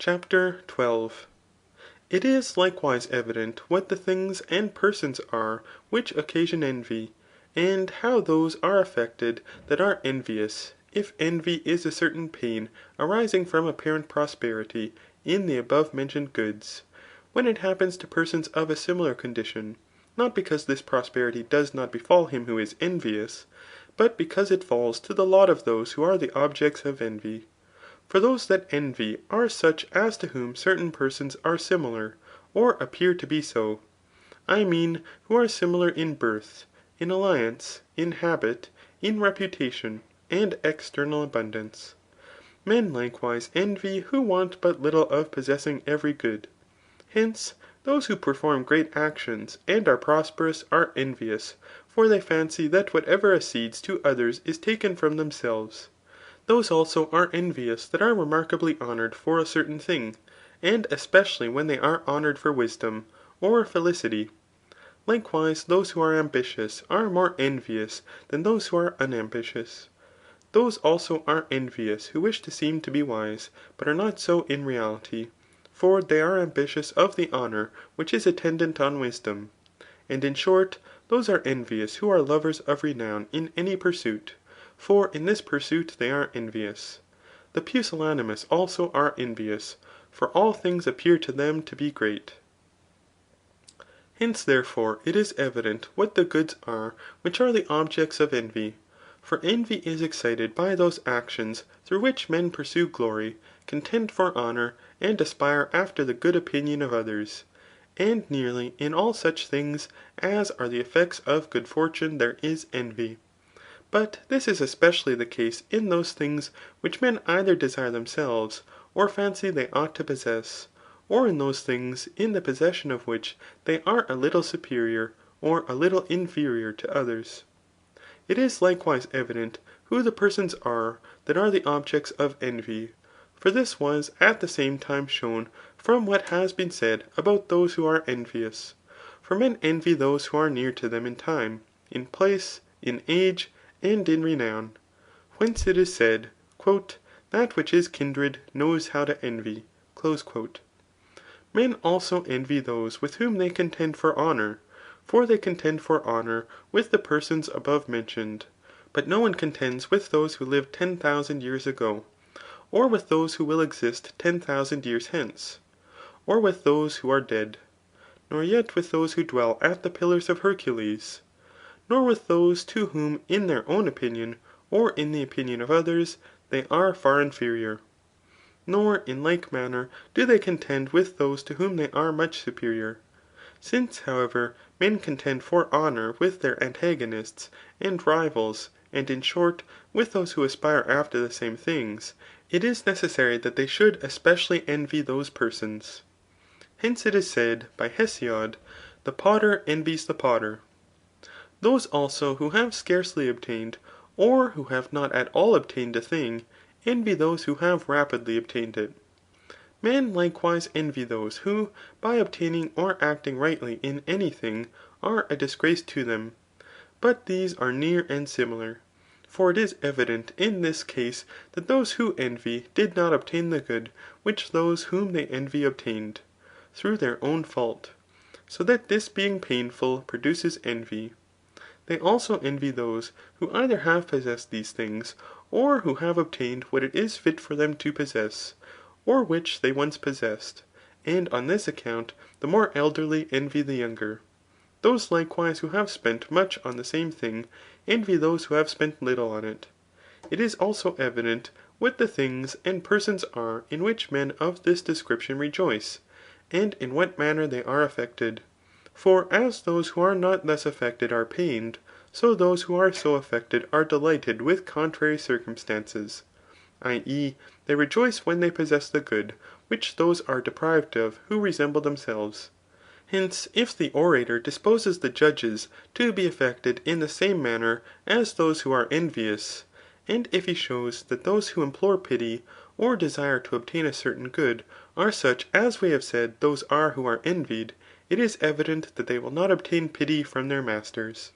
CHAPTER XII. It is likewise evident what the things and persons are which occasion envy, and how those are affected that are envious, if envy is a certain pain arising from apparent prosperity in the above mentioned goods, when it happens to persons of a similar condition, not because this prosperity does not befal him who is envious, but because it falls to the lot of those who are the objects of envy. For those that envy are such as to whom certain persons are similar, or appear to be so ; I mean who are similar in birth, in alliance, in habit, in reputation, and external abundance. Men likewise envy who want but little of possessing every good. Hence, those who perform great actions and are prosperous are envious, for they fancy that whatever accedes to others is taken from themselves. Those also are envious that are remarkably honoured for a certain thing, and especially when they are honoured for wisdom, or felicity. Likewise those who are ambitious are more envious than those who are unambitious. Those also are envious who wish to seem to be wise, but are not so in reality ; for they are ambitious of the honour which is attendant on wisdom. And in short, those are envious who are lovers of renown in any pursuit ; for in this pursuit they are envious. The pusillanimous also are envious ; for all things appear to them to be great. Hence, therefore, it is evident what the goods are which are the objects of envy. For envy is excited by those actions through which men pursue glory, contend for honour, and aspire after the good opinion of others. And nearly in all such things as are the effects of good fortune there is envy. But this is especially the case in those things which men either desire themselves, or fancy they ought to possess ; or in those things in the possession of which they are a little superior, or a little inferior to others. It is likewise evident who the persons are that are the objects of envy. For this was at the same time shown from what has been said about those who are envious. For men envy those who are near to them in time, in place, in age, and in renown. Whence it is said, That which is kindred knows how to envy." Men also envy those with whom they contend for honour ; for they contend for honour with the persons above mentioned. But no one contends with those who lived 10,000 years ago, or with those who will exist 10,000 years hence, or with those who are dead ; nor yet with those who dwell at the pillars of Hercules ; nor with those to whom in their own opinion, or in the opinion of others, they are far inferior. Nor in like manner do they contend with those to whom they are much superior. Since, however, men contend for honour with their antagonists and rivals, and in short, with those who aspire after the same things, it is necessary that they should especially envy those persons. Hence it is said by Hesiod, the potter envies the potter. Those also who have scarcely obtained, or who have not at all obtained a thing, envy those who have rapidly obtained it. Men likewise envy those who by obtaining or acting rightly in any thing are a disgrace to them. But these are near and similar. For it is evident in this case that those who envy did not obtain the good which those whom they envy obtained, through their own fault ; so that this being painful produces envy. They also envy those who either have possessed these things, or who have obtained what it is fit for them to possess, or which they once possessed ; and on this account the more elderly envy the younger. Those likewise who have spent much on the same thing, envy those who have spent little on it. It is also evident what the things and persons are in which men of this description rejoice, and in what manner they are affected. For as those who are not thus affected are pained, so those who are so affected are delighted with contrary circumstances, [i. e. they rejoice when they possess the good which those are deprived of who resemble themselves. Hence, if the orator disposes the judges to be affected in the same manner as those who are envious, and if he shows that those who implore pity, or desire to obtain a certain good, are such as we have said those are who are envied, it is evident that they will not obtain pity from their masters.